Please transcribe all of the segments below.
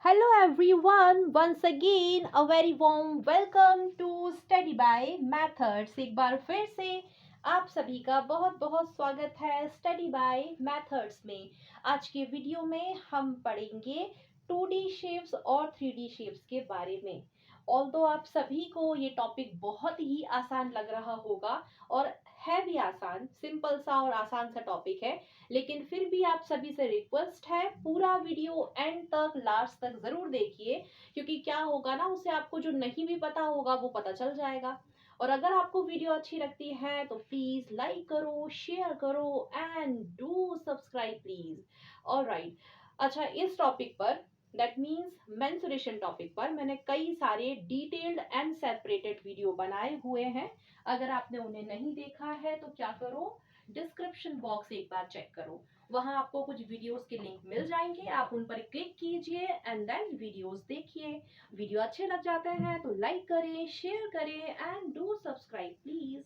Hello everyone, once again a very warm welcome to Study by Methods। एक बार फिर से आप सभी का बहुत बहुत स्वागत है स्टडी बाय मेथड्स में। आज के वीडियो में हम पढ़ेंगे 2D शेप्स और 3D शेप्स के बारे में। ऑल्दो आप सभी को ये टॉपिक बहुत ही आसान लग रहा होगा और है भी आसान, सिंपल सा और आसान सा टॉपिक है, लेकिन फिर भी आप सभी से रिक्वेस्ट है पूरा वीडियो एंड तक लास्ट तक जरूर देखिए, क्योंकि क्या होगा ना, उससे आपको जो नहीं भी पता होगा वो पता चल जाएगा। और अगर आपको वीडियो अच्छी लगती है तो प्लीज लाइक करो, शेयर करो and do subscribe please. Alright, अच्छा, इस टॉपिक पर दैट मीन्स मेंसुरेशन टॉपिक पर मैंने कई सारे डिटेल्ड एंड सेपरेटेड वीडियो बनाए हुए हैं। अगर आपने उन्हें नहीं देखा है तो क्या करो, डिस्क्रिप्शन बॉक्स एक बार चेक करो, वहां आपको कुछ वीडियोस के लिंक मिल जाएंगे, आप उन पर क्लिक कीजिए एंड देन वीडियोस देखिए। वीडियो अच्छे लग जाते हैं तो लाइक करें, शेयर करें and do subscribe please.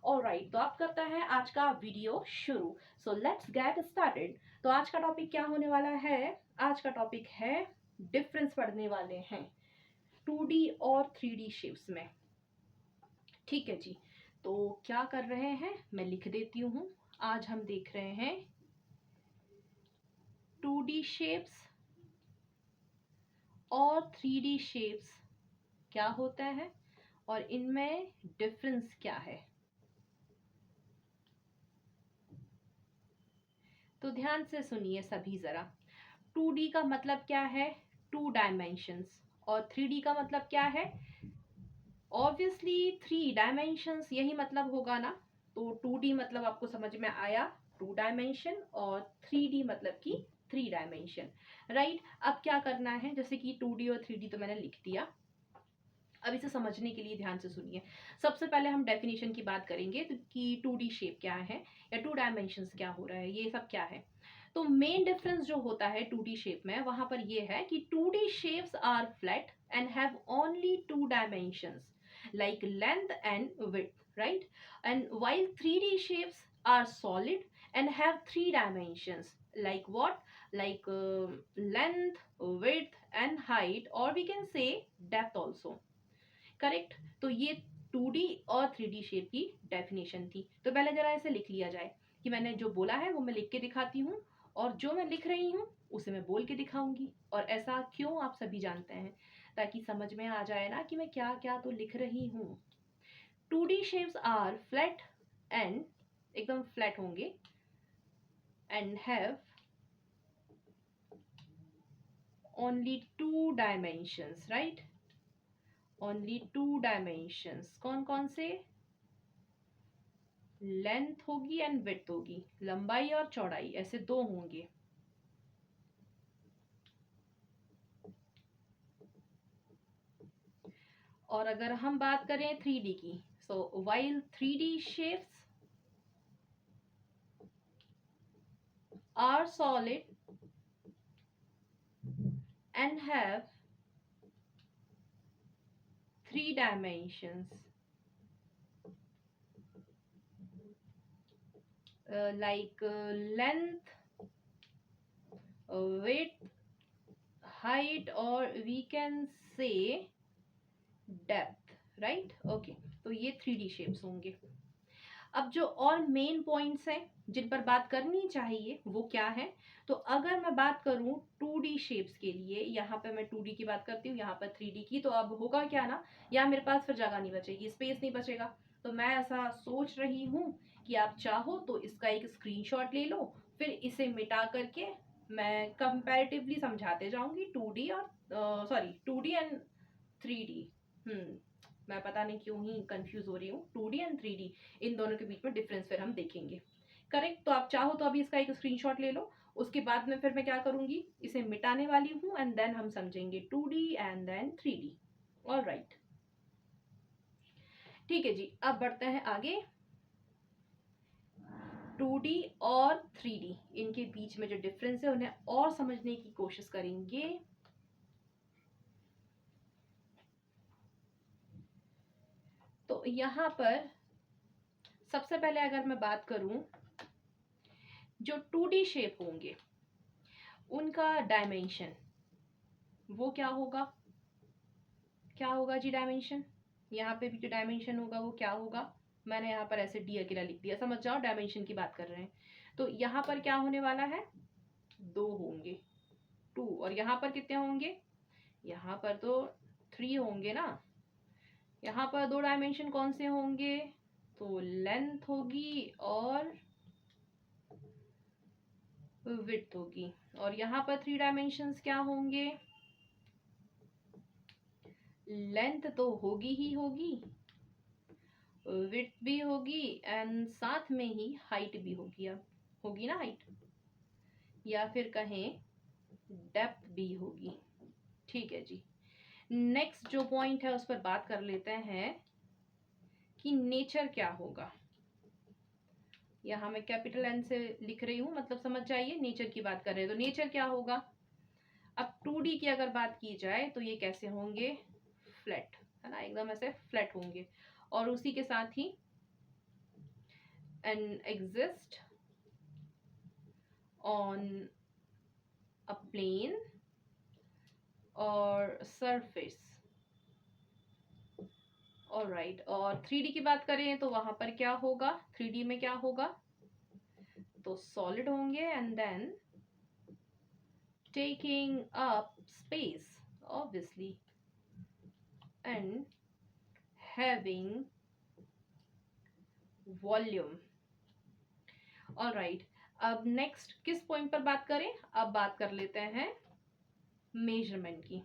Alright, तो आप करता है आज का वीडियो शुरू। So let's get started. तो आज का टॉपिक क्या होने वाला है? आज का टॉपिक है डिफरेंस पढ़ने वाले हैं 2D और 3D शेप्स में। ठीक है जी, तो क्या कर रहे हैं मैं लिख देती हूँ। आज हम देख रहे हैं 2D शेप्स और 3D शेप्स क्या होता है और इनमें डिफरेंस क्या है। तो ध्यान से सुनिए सभी जरा। 2D का मतलब क्या है? 2 डायमेंशंस। और 3D का मतलब क्या है? ऑब्वियसली 3 डायमेंशंस, यही मतलब होगा ना। तो 2D मतलब आपको समझ में आया, 2 डायमेंशन, और 3D मतलब कि 3 डायमेंशन। राइट, अब क्या करना है, जैसे कि 2D और 3D तो मैंने लिख दिया। अब इसे समझने के लिए ध्यान से सुनिए। सबसे पहले हम डेफिनेशन की बात करेंगे तो कि 2D शेप क्या है या 2 डायमेंशंस क्या हो रहा है, ये सब क्या है। तो मेन डिफरेंस जो होता है 2D शेप में, वहां पर ये है कि 2D shapes are flat and have only 2 dimensions like length and width, right? And while 3D shapes are solid and have 3 dimensions, like what? Like length, width and height, or we can say depth also. Correct? तो ये 2D और 3D shape की definition थी। तो पहले जरा इसे लिख लिया जाए कि मैंने जो बोला है वो मैं लिख के दिखाती हूँ, और जो मैं लिख रही हूँ उसे मैं बोल के दिखाऊंगी। और ऐसा क्यों, आप सभी जानते हैं, ताकि समझ में आ जाए ना कि मैं क्या क्या तो लिख रही हूँ। 2D shapes are flat and, एकदम फ्लैट होंगे, and have only 2 dimensions, right? Only 2 dimensions. कौन कौन से? लेंथ होगी एंड विड्थ होगी, लंबाई और चौड़ाई, ऐसे दो होंगे। और अगर हम बात करें 3D की, so while 3D shapes are solid and have 3 dimensions, like length, width, height, और we can say depth, right? Okay, तो ये 3D शेप्स होंगे। अब जो और मेन पॉइंट्स हैं जिन पर बात करनी चाहिए वो क्या है? तो अगर मैं बात करूं 2D शेप्स के लिए, यहाँ पे मैं 2D की बात करती हूँ, यहाँ पर 3D की, तो अब होगा क्या ना, यहाँ मेरे पास फिर जगह नहीं बचेगी, स्पेस नहीं बचेगा। तो मैं ऐसा सोच रही हूँ कि आप चाहो तो इसका एक स्क्रीनशॉट ले लो, फिर इसे मिटा करके मैं कंपैरेटिवली समझाते जाऊंगी 2D और सॉरी 2D एंड 3D। मैं पता नहीं क्यों ही कंफ्यूज हो रही हूँ। 2D एंड 3D, इन दोनों के बीच में डिफरेंस फिर हम देखेंगे। करेक्ट? तो आप चाहो तो अभी इसका एक स्क्रीनशॉट ले लो, उसके बाद में फिर मैं क्या करूंगी, इसे मिटाने वाली हूँ एंड देन हम समझेंगे 2D and then 3D। Alright, ठीक है जी, अब बढ़ते हैं आगे। 2D और 3D, इनके बीच में जो डिफरेंस है उन्हें और समझने की कोशिश करेंगे। तो यहाँ पर सबसे पहले अगर मैं बात करूं, जो 2D शेप होंगे उनका डायमेंशन वो क्या होगा? क्या होगा जी डायमेंशन? यहाँ पे भी जो डायमेंशन होगा वो क्या होगा? मैंने यहाँ पर ऐसे डी अकेला लिख दिया, समझ जाओ डायमेंशन की बात कर रहे हैं। तो यहाँ पर क्या होने वाला है? 2 होंगे, 2। और यहाँ पर कितने होंगे? यहाँ पर तो 3 होंगे ना। यहाँ पर 2 डायमेंशन कौन से होंगे? तो लेंथ होगी और विड्थ होगी। और यहाँ पर 3 डायमेंशंस क्या होंगे? लेंथ तो होगी ही होगी, विड्थ भी होगी एंड साथ में ही हाइट भी होगी। अब होगी ना हाइट, या फिर कहें डेप्थ भी होगी। ठीक है जी। नेक्स्ट जो पॉइंट है उस पर बात कर लेते हैं कि नेचर क्या होगा। यहाँ मैं कैपिटल एन से लिख रही हूँ, मतलब समझ जाइए नेचर की बात कर रहे हैं। तो नेचर क्या होगा? अब 2D की अगर बात की जाए तो ये कैसे होंगे? फ्लैट, है ना, एकदम ऐसे फ्लैट होंगे। और उसी के साथ ही and exist on a plane और सरफेस। ऑलराइट। और 3D की बात करें तो वहां पर क्या होगा? 3D में क्या होगा? तो सॉलिड होंगे and then taking up space obviously and having volume. Alright. अब नेक्स्ट किस पॉइंट पर बात करें? अब बात कर लेते हैं मेजरमेंट की।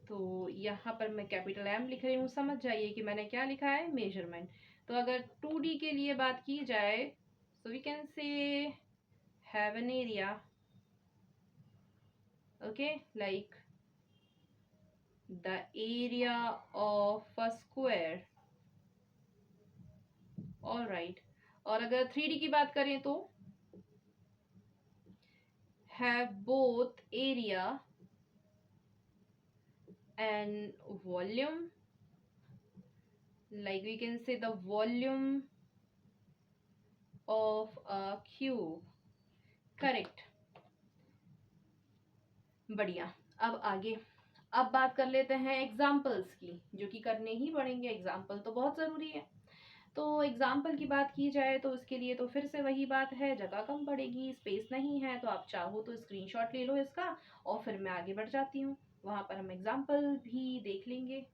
तो यहाँ पर मैं कैपिटल एम लिख रही हूँ, समझ जाइए कि मैंने क्या लिखा है? मेजरमेंट। तो अगर 2D के लिए बात की जाए so we can say have an area, okay, like the area of a square. All right. और अगर 3D की बात करें तो have both area and volume, like we can say the volume of a cube. Correct, बढ़िया। अब आगे, अब बात कर लेते हैं एग्जाम्पल्स की, जो कि करने ही पड़ेंगे। एग्जाम्पल तो बहुत ज़रूरी है। तो एग्जाम्पल की बात की जाए तो उसके लिए तो फिर से वही बात है, जगह कम पड़ेगी, स्पेस नहीं है। तो आप चाहो तो स्क्रीनशॉट ले लो इसका और फिर मैं आगे बढ़ जाती हूँ, वहां पर हम एग्जाम्पल भी देख लेंगे।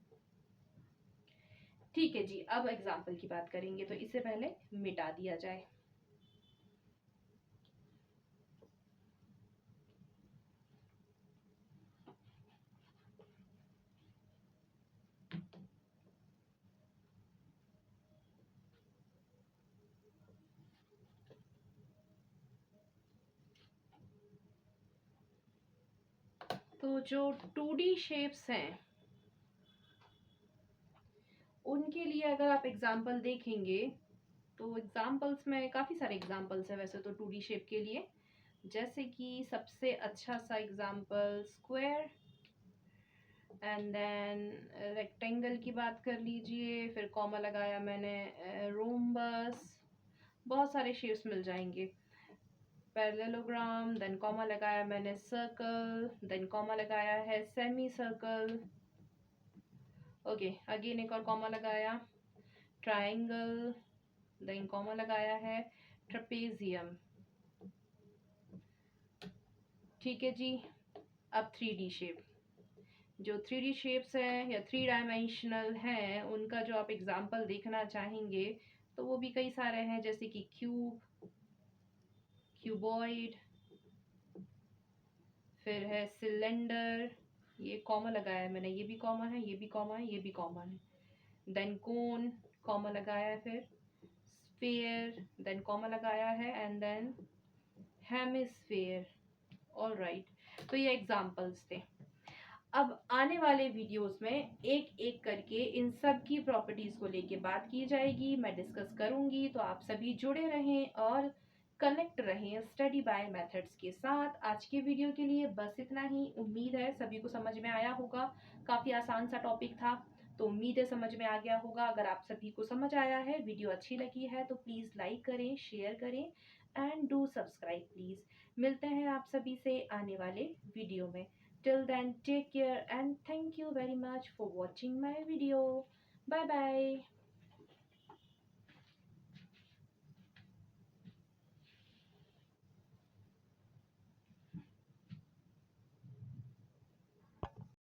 ठीक है जी। अब एग्जाम्पल की बात करेंगे तो इससे पहले मिटा दिया जाए। तो जो 2D शेप्स हैं उनके लिए अगर आप एग्जाम्पल देखेंगे तो एग्जाम्पल्स में काफ़ी सारे एग्जाम्पल्स हैं वैसे तो 2D शेप के लिए। जैसे कि सबसे अच्छा सा example square, and then rectangle की बात कर लीजिए, फिर कॉमा लगाया मैंने रोम्बस, बहुत सारे शेप्स मिल जाएंगे। पैरेललोग्राम, देन कॉमा लगाया मैंने सर्कल, देन कॉमा लगाया है सेमी सर्कल, ओके, अगेन एक और कॉमा लगाया ट्राइंगल, देन कॉमा लगाया है ट्रेपेजियम। ठीक है जी। अब 3D शेप, जो 3D शेप्स हैं या 3 डायमेंशनल हैं उनका जो आप एग्जाम्पल देखना चाहेंगे तो वो भी कई सारे हैं, जैसे कि क्यूब, क्यूबॉइड, फिर है सिलेंडर, ये कॉमा लगाया है मैंने, ये भी कॉमा है, ये भी कॉमा है, ये भी कॉमा है, देन कोन, कॉमा लगाया है, फिर स्फीयर, देन कॉमा लगाया है, and then hemisphere. All right. तो ये एग्जाम्पल्स थे। अब आने वाले वीडियोस में एक एक करके इन सब की प्रॉपर्टीज को लेके बात की जाएगी, मैं डिस्कस करूंगी। तो आप सभी जुड़े रहें और कनेक्ट रहें स्टडी बाय मेथड्स के साथ। आज के वीडियो के लिए बस इतना ही। उम्मीद है सभी को समझ में आया होगा, काफ़ी आसान सा टॉपिक था, तो उम्मीद है समझ में आ गया होगा। अगर आप सभी को समझ आया है, वीडियो अच्छी लगी है तो प्लीज़ लाइक करें, शेयर करें एंड डू सब्सक्राइब प्लीज़। मिलते हैं आप सभी से आने वाले वीडियो में। Till then take care and thank you very much for watching my video. Bye bye.